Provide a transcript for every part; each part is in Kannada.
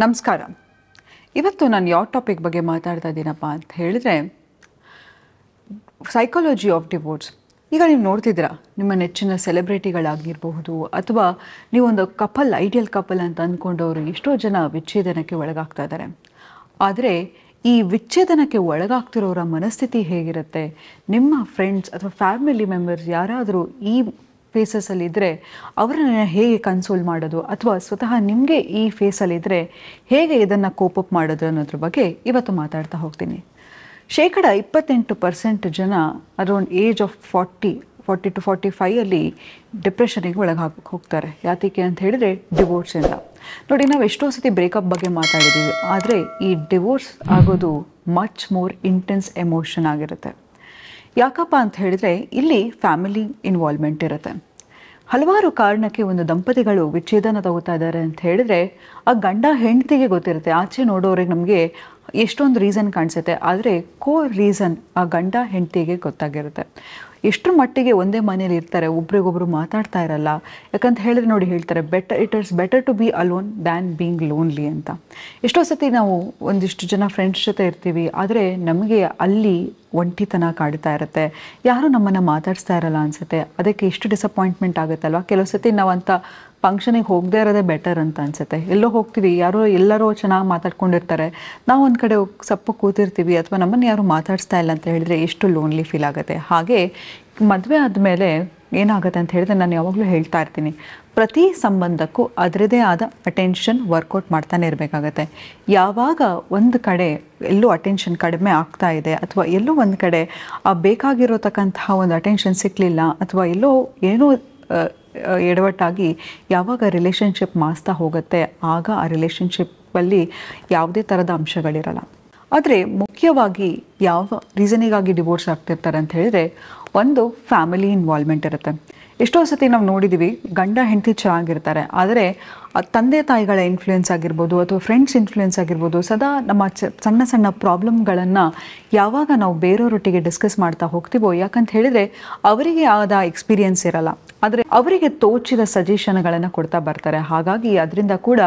ನಮಸ್ಕಾರ. ಇವತ್ತು ನಾನು ಯಾವ ಟಾಪಿಕ್ ಬಗ್ಗೆ ಮಾತಾಡ್ತಾ ಇದ್ದೀನಪ್ಪ ಅಂತ ಹೇಳಿದ್ರೆ ಸೈಕಾಲಜಿ ಆಫ್ ಡಿವೋರ್ಸ್. ಈಗ ನೀವು ನೋಡ್ತಿದ್ದೀರಾ, ನಿಮ್ಮ ನೆಚ್ಚಿನ ಸೆಲೆಬ್ರಿಟಿಗಳಾಗಿರಬಹುದು ಅಥವಾ ನೀವೊಂದು ಕಪಲ್, ಐಡಿಯಲ್ ಕಪಲ್ ಅಂತ ಅಂದ್ಕೊಂಡವರು ಎಷ್ಟೋ ಜನ ವಿಚ್ಛೇದನಕ್ಕೆ ಒಳಗಾಗ್ತಾ ಇದ್ದಾರೆ. ಆದರೆ ಈ ವಿಚ್ಛೇದನಕ್ಕೆ ಒಳಗಾಗ್ತಿರೋರ ಮನಸ್ಥಿತಿ ಹೇಗಿರುತ್ತೆ? ನಿಮ್ಮ ಫ್ರೆಂಡ್ಸ್ ಅಥವಾ ಫ್ಯಾಮಿಲಿ ಮೆಂಬರ್ಸ್ ಯಾರಾದರೂ ಈ ಫೇಸಸ್ಸಲ್ಲಿದ್ದರೆ ಅವರನ್ನು ಹೇಗೆ ಕನ್ಸೋಲ್ ಮಾಡೋದು, ಅಥವಾ ಸ್ವತಃ ನಿಮಗೆ ಈ ಫೇಸಲ್ಲಿದ್ದರೆ ಹೇಗೆ ಇದನ್ನು ಕೋಪಪ್ ಮಾಡೋದು ಅನ್ನೋದ್ರ ಬಗ್ಗೆ ಇವತ್ತು ಮಾತಾಡ್ತಾ ಹೋಗ್ತೀನಿ. 28% ಜನ ಅರೌಂಡ್ ಏಜ್ ಆಫ್ 40 to 45 ಡಿಪ್ರೆಷನಿಗೆ ಹೋಗ್ತಾರೆ. ಯಾತಕ್ಕೆ ಅಂತ ಹೇಳಿದರೆ ಡಿವೋರ್ಸಿಂದ. ನೋಡಿ, ನಾವು ಎಷ್ಟೋ ಸತಿ ಬ್ರೇಕಪ್ ಬಗ್ಗೆ ಮಾತಾಡಿದ್ದೀವಿ, ಆದರೆ ಈ ಡಿವೋರ್ಸ್ ಆಗೋದು ಮಚ್ ಮೋರ್ ಇಂಟೆನ್ಸ್ ಎಮೋಷನ್ ಆಗಿರುತ್ತೆ. ಯಾಕಪ್ಪ ಅಂತ ಹೇಳಿದರೆ ಇಲ್ಲಿ ಫ್ಯಾಮಿಲಿ ಇನ್ವಾಲ್ವ್ಮೆಂಟ್ ಇರುತ್ತೆ. ಹಲವಾರು ಕಾರಣಕ್ಕೆ ಒಂದು ದಂಪತಿಗಳು ವಿಚ್ಛೇದನ ತಗೋತಾ ಇದ್ದಾರೆ ಅಂತ ಹೇಳಿದರೆ ಆ ಗಂಡ ಹೆಂಡತಿಗೆ ಗೊತ್ತಿರುತ್ತೆ. ಆಚೆ ನೋಡೋರಿಗೆ ನಮಗೆ ಎಷ್ಟೊಂದು ರೀಸನ್ ಕಾಣಿಸುತ್ತೆ, ಆದರೆ ಕೋರ್ ರೀಸನ್ ಆ ಗಂಡ ಹೆಂಡತಿಗೆ ಗೊತ್ತಾಗಿರುತ್ತೆ. ಎಷ್ಟರ ಮಟ್ಟಿಗೆ ಒಂದೇ ಮನೇಲಿ ಇರ್ತಾರೆ, ಒಬ್ರಿಗೊಬ್ರು ಮಾತಾಡ್ತಾ ಇರಲ್ಲ. ಯಾಕಂತ ಹೇಳಿದ್ರೆ ನೋಡಿ, ಹೇಳ್ತಾರೆ it is better to be alone than being lonely ಅಂತ. ಎಷ್ಟೋ ಸತಿ ನಾವು ಒಂದಿಷ್ಟು ಜನ ಫ್ರೆಂಡ್ಸ್ ಜೊತೆ ಇರ್ತೀವಿ, ಆದರೆ ನಮಗೆ ಅಲ್ಲಿ ಒಂಟಿತನ ಕಾಡ್ತಾ ಇರುತ್ತೆ, ಯಾರೂ ನಮ್ಮನ್ನು ಮಾತಾಡಿಸ್ತಾ ಇರಲ್ಲ ಅನಿಸುತ್ತೆ. ಅದಕ್ಕೆ ಎಷ್ಟು ಡಿಸಪಾಯಿಂಟ್ಮೆಂಟ್ ಆಗುತ್ತಲ್ವ. ಕೆಲವು ಸತಿ ನಾವು ಅಂಥ ಫಂಕ್ಷನಿಗೆ ಹೋಗದೇ ಇರೋದೇ ಬೆಟರ್ ಅಂತ ಅನಿಸುತ್ತೆ. ಎಲ್ಲೋ ಹೋಗ್ತೀವಿ, ಎಲ್ಲರೂ ಚೆನ್ನಾಗಿ ಮಾತಾಡ್ಕೊಂಡಿರ್ತಾರೆ, ನಾವು ಒಂದು ಕಡೆ ಸಪ್ಪು ಕೂತಿರ್ತೀವಿ, ಅಥವಾ ನಮ್ಮನ್ನು ಯಾರು ಮಾತಾಡಿಸ್ತಾ ಇಲ್ಲ ಅಂತ ಹೇಳಿದರೆ ಎಷ್ಟು ಲೋನ್ಲಿ ಫೀಲ್ ಆಗುತ್ತೆ. ಹಾಗೆ ಮದುವೆ ಆದಮೇಲೆ ಏನಾಗುತ್ತೆ ಅಂತ ಹೇಳಿದ್ರೆ, ನಾನು ಯಾವಾಗಲೂ ಹೇಳ್ತಾ ಇರ್ತೀನಿ, ಪ್ರತಿ ಸಂಬಂಧಕ್ಕೂ ಅದರದೇ ಆದ ಅಟೆನ್ಷನ್ ವರ್ಕೌಟ್ ಮಾಡ್ತಾನೆ ಇರಬೇಕಾಗತ್ತೆ. ಯಾವಾಗ ಒಂದು ಕಡೆ ಎಲ್ಲೋ ಅಟೆನ್ಷನ್ ಕಡಿಮೆ ಆಗ್ತಾ ಇದೆ, ಅಥವಾ ಎಲ್ಲೋ ಒಂದು ಕಡೆ ಆ ಬೇಕಾಗಿರೋತಕ್ಕಂತಹ ಒಂದು ಅಟೆನ್ಷನ್ ಸಿಕ್ಕಲಿಲ್ಲ, ಅಥವಾ ಎಲ್ಲೋ ಏನೋ ಎಡವಟ್ಟಾಗಿ ಯಾವಾಗ ರಿಲೇಷನ್ಶಿಪ್ ಮಾಸ್ತಾ ಹೋಗುತ್ತೆ, ಆಗ ಆ ರಿಲೇಷನ್ಶಿಪ್ಪಲ್ಲಿ ಯಾವುದೇ ಥರದ ಅಂಶಗಳಿರಲ್ಲ. ಆದರೆ ಮುಖ್ಯವಾಗಿ ಯಾವ ರೀಸನಿಗಾಗಿ ಡಿವೋರ್ಸ್ ಆಗ್ತಿರ್ತಾರೆ ಅಂತ ಹೇಳಿದರೆ, ಒಂದು ಫ್ಯಾಮಿಲಿ ಇನ್ವಾಲ್ವ್ಮೆಂಟ್ ಇರುತ್ತೆ. ಎಷ್ಟೋ ಸತಿ ನಾವು ನೋಡಿದ್ದೀವಿ, ಗಂಡ ಹೆಂಡತಿ ಚೆನ್ನಾಗಿರ್ತಾರೆ, ಆದರೆ ತಂದೆ ತಾಯಿಗಳ ಇನ್ಫ್ಲುಯೆನ್ಸ್ ಆಗಿರ್ಬೋದು ಅಥವಾ ಫ್ರೆಂಡ್ಸ್ ಇನ್ಫ್ಲುಯೆನ್ಸ್ ಆಗಿರ್ಬೋದು, ಸದಾ ನಮ್ಮ ಸಣ್ಣ ಸಣ್ಣ ಪ್ರಾಬ್ಲಮ್ಗಳನ್ನು ಯಾವಾಗ ನಾವು ಬೇರೆಯವರೊಟ್ಟಿಗೆ ಡಿಸ್ಕಸ್ ಮಾಡ್ತಾ ಹೋಗ್ತೀವೋ, ಯಾಕಂತ ಹೇಳಿದರೆ ಅವರಿಗೆ ಆದ ಎಕ್ಸ್ಪೀರಿಯೆನ್ಸ್ ಇರಲ್ಲ, ಆದರೆ ಅವರಿಗೆ ತೋಚಿದ ಸಜೆಷನ್ಗಳನ್ನು ಕೊಡ್ತಾ ಬರ್ತಾರೆ. ಹಾಗಾಗಿ ಅದರಿಂದ ಕೂಡ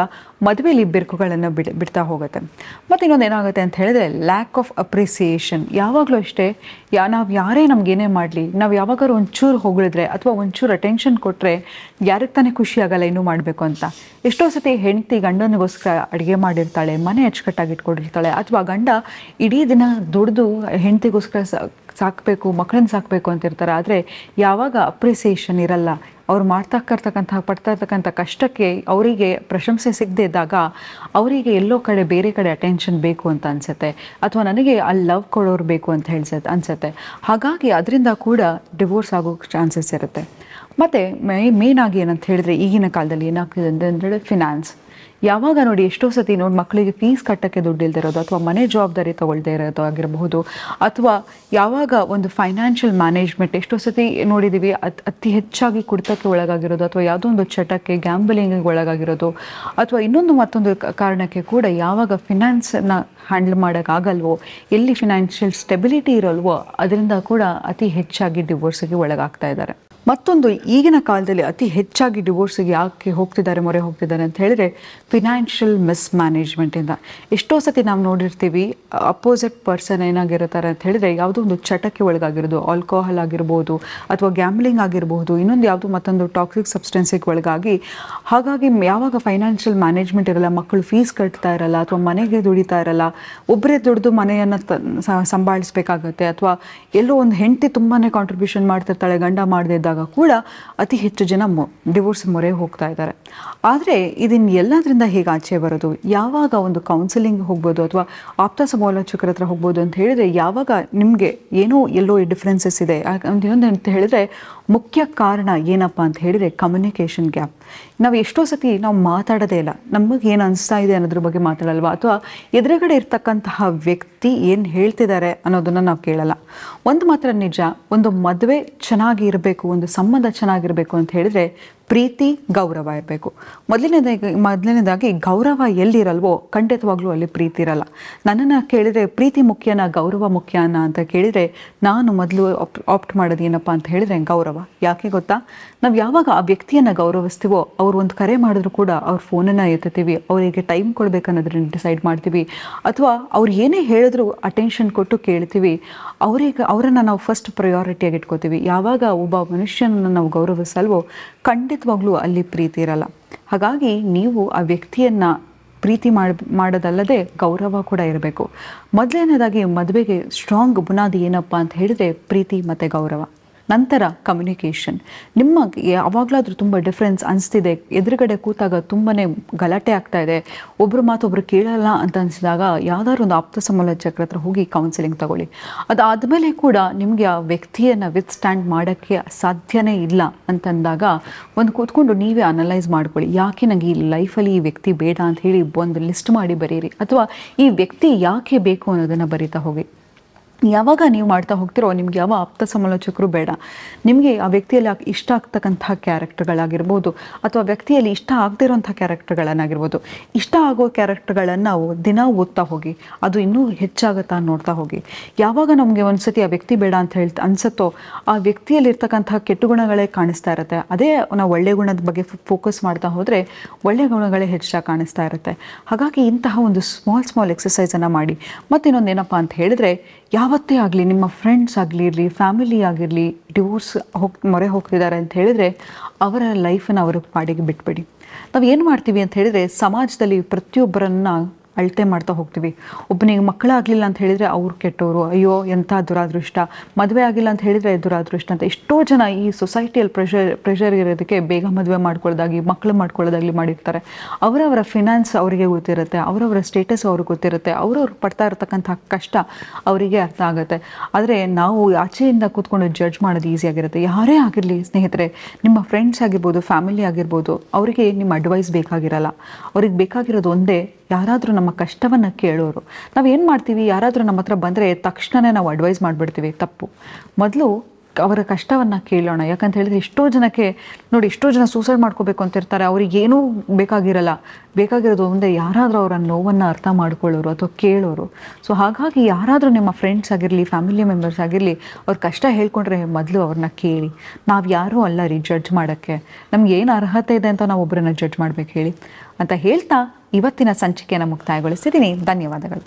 ಮದುವೆಯಲ್ಲಿ ಬಿರುಕುಗಳನ್ನು ಬಿಡ್ತಾ ಹೋಗುತ್ತೆ. ಮತ್ತು ಇನ್ನೊಂದು ಏನಾಗುತ್ತೆ ಅಂತ ಹೇಳಿದರೆ, ಲ್ಯಾಕ್ ಆಫ್ ಅಪ್ರಿಸಿಯೇಷನ್. ಯಾವಾಗಲೂ ಅಷ್ಟೇ, ನಾವು ಯಾರೇ ನಮಗೇನೇ ಮಾಡಲಿ, ನಾವು ಯಾವಾಗಾದ್ರೂ ಒಂಚೂರು ಹೊಗಳಿದ್ರೆ ಅಥವಾ ಒಂಚೂರು ಅಟೆನ್ಷನ್ ಕೊಟ್ಟರೆ ಯಾರಿಗೆ ತಾನೇ ಖುಷಿ ಆಗಲ್ಲ ಇನ್ನೂ ಮಾಡಬೇಕು ಅಂತ. ಎಷ್ಟೋ ಸತಿ ಹೆಂಡತಿ ಗಂಡನಿಗೋಸ್ಕರ ಅಡುಗೆ ಮಾಡಿರ್ತಾಳೆ, ಮನೆ ಅಚ್ಚುಕಟ್ಟಾಗಿ ಇಟ್ಕೊಂಡಿರ್ತಾಳೆ, ಅಥವಾ ಗಂಡ ಇಡೀ ದಿನ ದುಡಿದು ಹೆಂಡತಿಗೋಸ್ಕರ ಸಾಕಬೇಕು, ಮಕ್ಕಳನ್ನ ಸಾಕಬೇಕು ಅಂತಿರ್ತಾರೆ. ಆದರೆ ಯಾವಾಗ ಅಪ್ರಿಸಿಯೇಷನ್ ಇರಲ್ಲ, ಅವ್ರು ಪಡ್ತಾ ಇರ್ತಕ್ಕಂಥ ಕಷ್ಟಕ್ಕೆ ಅವರಿಗೆ ಪ್ರಶಂಸೆ ಸಿಗದೇ ಇದ್ದಾಗ ಅವರಿಗೆ ಎಲ್ಲೋ ಕಡೆ ಬೇರೆ ಕಡೆ ಅಟೆನ್ಷನ್ ಬೇಕು ಅಂತ ಅನಿಸುತ್ತೆ, ಅಥವಾ ನನಗೆ ಅಲ್ಲಿ ಲವ್ ಕೊಡೋರು ಬೇಕು ಅಂತ ಅನಿಸುತ್ತೆ. ಹಾಗಾಗಿ ಅದರಿಂದ ಕೂಡ ಡಿವೋರ್ಸ್ ಆಗೋ ಚಾನ್ಸಸ್ ಇರುತ್ತೆ. ಮತ್ತು ಮೇಯ್ನಾಗಿ ಏನಂತ ಹೇಳಿದ್ರೆ, ಈಗಿನ ಕಾಲದಲ್ಲಿ ಏನಾಗ್ತಿದೆ ಅಂತಂದರೆ ಫಿನಾನ್ಸ್. ಯಾವಾಗ ನೋಡಿ, ಎಷ್ಟೋ ಸತಿ ನೋಡಿ, ಮಕ್ಕಳಿಗೆ ಫೀಸ್ ಕಟ್ಟೋಕ್ಕೆ ದುಡ್ಡು ಇಲ್ಲದೆ ಇರೋದು, ಅಥವಾ ಮನೆ ಜವಾಬ್ದಾರಿ ತೊಗೊಳ್ದೇ ಇರೋದು ಆಗಿರಬಹುದು, ಅಥವಾ ಯಾವಾಗ ಒಂದು ಫೈನಾನ್ಷಿಯಲ್ ಮ್ಯಾನೇಜ್ಮೆಂಟ್ ಎಷ್ಟೋ ಸತಿ ನೋಡಿದ್ದೀವಿ, ಅತಿ ಹೆಚ್ಚಾಗಿ ಕುಡಿತಕ್ಕೆ ಒಳಗಾಗಿರೋದು, ಅಥವಾ ಯಾವುದೋ ಒಂದು ಚಟಕ್ಕೆ, ಗ್ಯಾಂಬಲಿಂಗಿಗೆ ಒಳಗಾಗಿರೋದು, ಅಥವಾ ಮತ್ತೊಂದು ಕಾರಣಕ್ಕೆ ಕೂಡ ಯಾವಾಗ ಫಿನಾನ್ಸನ್ನು ಹ್ಯಾಂಡಲ್ ಮಾಡೋಕ್ಕಾಗಲ್ವೋ, ಎಲ್ಲಿ ಫಿನಾನ್ಷಿಯಲ್ ಸ್ಟೆಬಿಲಿಟಿ ಇರಲ್ವೋ, ಅದರಿಂದ ಕೂಡ ಅತಿ ಹೆಚ್ಚಾಗಿ ಡಿವೋರ್ಸಿಗೆ ಒಳಗಾಗ್ತಾ ಇದ್ದಾರೆ. ಮತ್ತೊಂದು, ಈಗಿನ ಕಾಲದಲ್ಲಿ ಅತಿ ಹೆಚ್ಚಾಗಿ ಡಿವೋರ್ಸಿಗೆ ಯಾಕೆ ಮೊರೆ ಹೋಗ್ತಿದ್ದಾರೆ ಅಂತ ಹೇಳಿದರೆ, ಫಿನಾನ್ಷಿಯಲ್ ಮಿಸ್ಮ್ಯಾನೇಜ್ಮೆಂಟಿಂದ. ಎಷ್ಟೋ ಸತಿ ನಾವು ನೋಡಿರ್ತೀವಿ, ಅಪೋಸಿಟ್ ಪರ್ಸನ್ ಏನಾಗಿರ್ತಾರೆ ಅಂತ ಹೇಳಿದರೆ, ಯಾವುದೋ ಒಂದು ಚಟಕ್ಕೆ ಒಳಗಾಗಿರೋದು, ಆಲ್ಕೋಹಾಲ್ ಆಗಿರ್ಬೋದು, ಅಥವಾ ಗ್ಯಾಮ್ಲಿಂಗ್ ಆಗಿರ್ಬೋದು, ಮತ್ತೊಂದು ಟಾಕ್ಸಿಕ್ ಸಬ್ಸ್ಟೆನ್ಸಿಗೆ ಒಳಗಾಗಿ. ಹಾಗಾಗಿ ಯಾವಾಗ ಫೈನಾನ್ಷಿಯಲ್ ಮ್ಯಾನೇಜ್ಮೆಂಟ್ ಇರಲ್ಲ, ಮಕ್ಕಳು ಫೀಸ್ ಕಟ್ತಾ ಇರಲ್ಲ, ಅಥವಾ ಮನೆಗೆ ದುಡಿತಾ ಇರಲ್ಲ, ಒಬ್ಬರೇ ದುಡಿದು ಮನೆಯನ್ನು ಸಂಭಾಳಿಸ್ಬೇಕಾಗತ್ತೆ, ಅಥವಾ ಎಲ್ಲೋ ಒಂದು ಹೆಂಡತಿ ತುಂಬಾ ಕಾಂಟ್ರಿಬ್ಯೂಷನ್ ಮಾಡ್ತಿರ್ತಾಳೆ, ಗಂಡ ಮಾಡದೇ ಇದ್ದಾಗ ಕೂಡ ಅತಿ ಹೆಚ್ಚು ಜನ ಡಿವೋರ್ಸ್ ಮೊರೆ ಹೋಗ್ತಾ ಇದ್ದಾರೆ. ಆದರೆ ಎಲ್ಲದರಿಂದ ಹೇಗೆ ಆಚೆ ಬರೋದು? ಯಾವಾಗ ಒಂದು ಕೌನ್ಸಿಲಿಂಗ್ ಹೋಗ್ಬೋದು, ಅಥವಾ ಆಪ್ತ ಸಮಾಲೋಚಕರ ಹತ್ರ ಹೋಗ್ಬೋದು ಅಂತ ಹೇಳಿದರೆ, ಯಾವಾಗ ನಿಮಗೆ ಎಲ್ಲೋ ಡಿಫ್ರೆನ್ಸಸ್ ಇದೆ ಇನ್ನೊಂದು ಅಂತ ಹೇಳಿದರೆ, ಮುಖ್ಯ ಕಾರಣ ಏನಪ್ಪ ಅಂತ ಹೇಳಿದರೆ ಕಮ್ಯುನಿಕೇಷನ್ ಗ್ಯಾಪ್. ನಾವು ಎಷ್ಟೋ ಸತಿ ನಾವು ಮಾತಾಡೋದೇ ಇಲ್ಲ, ನಮಗೆ ಏನು ಅನಿಸ್ತಾ ಇದೆ ಅನ್ನೋದ್ರ ಬಗ್ಗೆ ಮಾತಾಡಲ್ವಾ, ಅಥವಾ ಎದುರುಗಡೆ ಇರ್ತಕ್ಕಂತಹ ವ್ಯಕ್ತಿ ಏನು ಹೇಳ್ತಿದ್ದಾರೆ ಅನ್ನೋದನ್ನು ನಾವು ಕೇಳಲ್ಲ. ಒಂದು ಮಾತ್ರ ನಿಜ, ಒಂದು ಮದುವೆ ಚೆನ್ನಾಗಿ ಇರಬೇಕು, ಒಂದು ಸಂಬಂಧ ಚೆನ್ನಾಗಿರಬೇಕು ಅಂತ ಹೇಳಿದರೆ ಪ್ರೀತಿ ಗೌರವ ಇರಬೇಕು. ಮೊದಲನೇದಾಗಿ ಗೌರವ ಎಲ್ಲಿರಲ್ವೋ ಖಂಡಿತವಾಗ್ಲೂ ಅಲ್ಲಿ ಪ್ರೀತಿ ಇರಲ್ಲ. ನನ್ನನ್ನು ಕೇಳಿದರೆ ಪ್ರೀತಿ ಮುಖ್ಯನಾ ಗೌರವ ಮುಖ್ಯನಾ ಅಂತ ಕೇಳಿದರೆ ನಾನು ಮೊದಲು ಆಪ್ಟ್ ಮಾಡೋದು ಏನಪ್ಪ ಅಂತ ಹೇಳಿದರೆ ಗೌರವ. ಯಾಕೆ ಗೊತ್ತಾ, ನಾವು ಯಾವಾಗ ಆ ವ್ಯಕ್ತಿಯನ್ನು ಗೌರವಿಸ್ತೀವೋ ಅವ್ರು ಒಂದು ಕರೆ ಮಾಡಿದ್ರು ಕೂಡ ಅವ್ರ ಫೋನನ್ನು ಎತ್ತುತ್ತೀವಿ, ಅವರಿಗೆ ಟೈಮ್ ಕೊಡಬೇಕನ್ನೋದನ್ನ ಡಿಸೈಡ್ ಮಾಡ್ತೀವಿ, ಅಥವಾ ಅವ್ರು ಏನೇ ಹೇಳಿದ್ರು ಅಟೆನ್ಷನ್ ಕೊಟ್ಟು ಕೇಳ್ತೀವಿ, ಅವರನ್ನು ನಾವು ಫಸ್ಟ್ ಪ್ರಯಾರಿಟಿಯಾಗಿ ಇಟ್ಕೋತೀವಿ. ಯಾವಾಗ ಒಬ್ಬ ಮನುಷ್ಯನನ್ನು ನಾವು ಗೌರವಿಸಲ್ವೋ ಖಂಡಿತವಾಗ್ಲೂ ಅಲ್ಲಿ ಪ್ರೀತಿ ಇರಲ್ಲ. ಹಾಗಾಗಿ ನೀವು ಆ ವ್ಯಕ್ತಿಯನ್ನು ಪ್ರೀತಿ ಮಾಡೋದಲ್ಲದೆ ಗೌರವ ಕೂಡ ಇರಬೇಕು. ಮೊದಲನೇದಾಗಿ ಮದುವೆಗೆ ಸ್ಟ್ರಾಂಗ್ ಬುನಾದಿ ಏನಪ್ಪ ಅಂತ ಹೇಳಿದರೆ ಪ್ರೀತಿ ಮತ್ತು ಗೌರವ. ನಂತರ ಕಮ್ಯುನಿಕೇಷನ್. ನಿಮಗೆ ಯಾವಾಗಲಾದರೂ ತುಂಬ ಡಿಫ್ರೆನ್ಸ್ ಅನಿಸ್ತಿದೆ, ಎದುರುಗಡೆ ಕೂತಾಗ ತುಂಬಾ ಗಲಾಟೆ ಆಗ್ತಾ ಇದೆ, ಒಬ್ಬರು ಮಾತೊಬ್ಬರು ಕೇಳಲ್ಲ ಅಂತ ಅನಿಸಿದಾಗ ಯಾವುದಾದ್ರು ಒಂದು ಆಪ್ತ ಸಮಾಲೋಚಕರ ಹತ್ರ ಹೋಗಿ ಕೌನ್ಸಿಲಿಂಗ್ ತಗೊಳ್ಳಿ. ಅದಾದಮೇಲೆ ಕೂಡ ನಿಮಗೆ ಆ ವ್ಯಕ್ತಿಯನ್ನು ವಿತ್ ಸ್ಟ್ಯಾಂಡ್ ಮಾಡೋಕ್ಕೆ ಸಾಧ್ಯನೇ ಇಲ್ಲ ಅಂತಂದಾಗ ಒಂದು ಕೂತ್ಕೊಂಡು ನೀವೇ ಅನಲೈಸ್ ಮಾಡ್ಕೊಳ್ಳಿ. ಯಾಕೆ ನನಗೆ ಈ ಲೈಫಲ್ಲಿ ಈ ವ್ಯಕ್ತಿ ಬೇಡ ಅಂತ ಹೇಳಿ ಒಂದು ಲಿಸ್ಟ್ ಮಾಡಿ ಬರೀರಿ, ಅಥವಾ ಈ ವ್ಯಕ್ತಿ ಯಾಕೆ ಬೇಕು ಅನ್ನೋದನ್ನು ಬರೀತಾ ಹೋಗಿ. ಯಾವಾಗ ನೀವು ಮಾಡ್ತಾ ಹೋಗ್ತಿರೋ ನಿಮ್ಗೆ ಯಾವ ಆಪ್ತ ಸಮಾಲೋಚಕರು ಬೇಡ. ನಿಮಗೆ ಆ ವ್ಯಕ್ತಿಯಲ್ಲಿ ಇಷ್ಟ ಆಗ್ತಕ್ಕಂಥ ಕ್ಯಾರೆಕ್ಟರ್ಗಳಾಗಿರ್ಬೋದು, ಅಥವಾ ವ್ಯಕ್ತಿಯಲ್ಲಿ ಇಷ್ಟ ಆಗದೇ ಇರೋಂಥ ಕ್ಯಾರೆಕ್ಟರ್ಗಳನ್ನಾಗಿರ್ಬೋದು, ಇಷ್ಟ ಆಗೋ ಕ್ಯಾರೆಕ್ಟರ್ಗಳನ್ನು ನಾವು ದಿನ ಓದ್ತಾ ಹೋಗಿ, ಅದು ಇನ್ನೂ ಹೆಚ್ಚಾಗುತ್ತಾ ನೋಡ್ತಾ ಹೋಗಿ. ಯಾವಾಗ ನಮಗೆ ಒಂದು ಸತಿ ಆ ವ್ಯಕ್ತಿ ಬೇಡ ಅಂತ ಅನಿಸುತ್ತೋ ಆ ವ್ಯಕ್ತಿಯಲ್ಲಿರ್ತಕ್ಕಂಥ ಕೆಟ್ಟ ಗುಣಗಳೇ ಕಾಣಿಸ್ತಾ ಇರುತ್ತೆ. ಅದೇ ನಾವು ಒಳ್ಳೆ ಗುಣದ ಬಗ್ಗೆ ಫೋಕಸ್ ಮಾಡ್ತಾ ಹೋದರೆ ಒಳ್ಳೆ ಗುಣಗಳೇ ಹೆಚ್ಚಾಗಿ ಕಾಣಿಸ್ತಾ ಇರುತ್ತೆ. ಹಾಗಾಗಿ ಇಂತಹ ಒಂದು ಸ್ಮಾಲ್ ಎಕ್ಸಸೈಸನ್ನು ಮಾಡಿ. ಮತ್ತು ಇನ್ನೊಂದೇನಪ್ಪ ಅಂತ ಹೇಳಿದ್ರೆ, ಯಾವತ್ತೇ ಆಗಲಿ ನಿಮ್ಮ ಫ್ರೆಂಡ್ಸ್ ಆಗಿರಲಿ, ಫ್ಯಾಮಿಲಿ ಆಗಿರಲಿ, ಡಿವೋರ್ಸ್ ಮೊರೆ ಹೋಗ್ತಿದ್ದಾರೆ ಅಂತ ಹೇಳಿದರೆ ಅವರ ಲೈಫನ್ನು ಅವ್ರ ಪಾಡಿಗೆ ಬಿಟ್ಬಿಡಿ. ನಾವು ಏನು ಮಾಡ್ತೀವಿ ಅಂತ ಹೇಳಿದರೆ, ಸಮಾಜದಲ್ಲಿ ಪ್ರತಿಯೊಬ್ಬರನ್ನು ಅಳತೆ ಮಾಡ್ತಾ ಹೋಗ್ತೀವಿ. ಒಬ್ಬನಿಗೆ ಮಕ್ಕಳಾಗಲಿಲ್ಲ ಅಂತ ಹೇಳಿದರೆ ಅವ್ರು ಕೆಟ್ಟವರು, ಅಯ್ಯೋ ಎಂಥ ದುರಾದೃಷ್ಟ, ಮದುವೆ ಆಗಿಲ್ಲ ಅಂತ ಹೇಳಿದರೆ ದುರಾದೃಷ್ಟ ಅಂತ ಎಷ್ಟೋ ಜನ ಈ ಸೊಸೈಟಿಯಲ್ಲಿ ಪ್ರೆಷರ್ ಇರೋದಕ್ಕೆ ಬೇಗ ಮದುವೆ ಮಾಡ್ಕೊಳ್ಳೋದಾಗಿ, ಮಕ್ಕಳು ಮಾಡ್ಕೊಳ್ಳೋದಾಗಲಿ ಮಾಡಿರ್ತಾರೆ. ಅವರವರ ಫಿನಾನ್ಸ್ ಅವರಿಗೆ ಗೊತ್ತಿರುತ್ತೆ, ಅವರವರ ಸ್ಟೇಟಸ್ ಅವ್ರಿಗೆ ಗೊತ್ತಿರುತ್ತೆ, ಅವ್ರವ್ರು ಪಡ್ತಾ ಇರತಕ್ಕಂಥ ಕಷ್ಟ ಅವರಿಗೆ ಅರ್ಥ ಆಗುತ್ತೆ. ಆದರೆ ನಾವು ಆಚೆಯಿಂದ ಕೂತ್ಕೊಂಡು ಜಡ್ಜ್ ಮಾಡೋದು ಈಸಿಯಾಗಿರುತ್ತೆ. ಯಾರೇ ಆಗಿರಲಿ ಸ್ನೇಹಿತರೆ, ನಿಮ್ಮ ಫ್ರೆಂಡ್ಸ್ ಆಗಿರ್ಬೋದು, ಫ್ಯಾಮಿಲಿ ಆಗಿರ್ಬೋದು, ಅವರಿಗೆ ನಿಮ್ಮ ಅಡ್ವೈಸ್ ಬೇಕಾಗಿರಲ್ಲ. ಅವ್ರಿಗೆ ಬೇಕಾಗಿರೋದು ಒಂದೇ, ಯಾರಾದರೂ ನಮ್ಮ ಕಷ್ಟವನ್ನು ಕೇಳೋರು. ನಾವು ಏನು ಮಾಡ್ತೀವಿ, ಯಾರಾದರೂ ನಮ್ಮ ಹತ್ರ ಬಂದರೆ ತಕ್ಷಣವೇ ನಾವು ಅಡ್ವೈಸ್ ಮಾಡಿಬಿಡ್ತೀವಿ. ತಪ್ಪು. ಮೊದಲು ಅವರ ಕಷ್ಟವನ್ನು ಕೇಳೋಣ. ಯಾಕಂತ ಹೇಳಿದರೆ ಎಷ್ಟೋ ಜನಕ್ಕೆ ನೋಡಿ, ಎಷ್ಟೋ ಜನ ಸೂಸೈಡ್ ಮಾಡ್ಕೋಬೇಕು ಅಂತಿರ್ತಾರೆ, ಅವ್ರಿಗೇನೂ ಬೇಕಾಗಿರಲ್ಲ. ಬೇಕಾಗಿರೋದು ಒಂದೇ, ಯಾರಾದರೂ ಅವರ ನೋವನ್ನು ಅರ್ಥ ಮಾಡ್ಕೊಳ್ಳೋರು ಅಥವಾ ಕೇಳೋರು. ಸೊ ಹಾಗಾಗಿ ಯಾರಾದರೂ ನಿಮ್ಮ ಫ್ರೆಂಡ್ಸ್ ಆಗಿರಲಿ, ಫ್ಯಾಮಿಲಿ ಮೆಂಬರ್ಸ್ ಆಗಿರಲಿ, ಅವ್ರ ಕಷ್ಟ ಹೇಳ್ಕೊಂಡ್ರೆ ಮೊದಲು ಅವ್ರನ್ನ ಕೇಳಿ. ನಾವು ಯಾರೂ ಅಲ್ಲ ರೀ ಜಡ್ಜ್ ಮಾಡೋಕ್ಕೆ. ನಮ್ಗೆ ಏನು ಅರ್ಹತೆ ಇದೆ ಅಂತ ನಾವು ಒಬ್ಬರನ್ನ ಜಡ್ಜ್ ಮಾಡಬೇಕು ಹೇಳಿ ಅಂತ ಹೇಳ್ತಾ ಇವತ್ತಿನ ಸಂಚಿಕೆಯನ್ನು ಮುಕ್ತಾಯಗೊಳಿಸ್ತಿದ್ದೀನಿ. ಧನ್ಯವಾದಗಳು.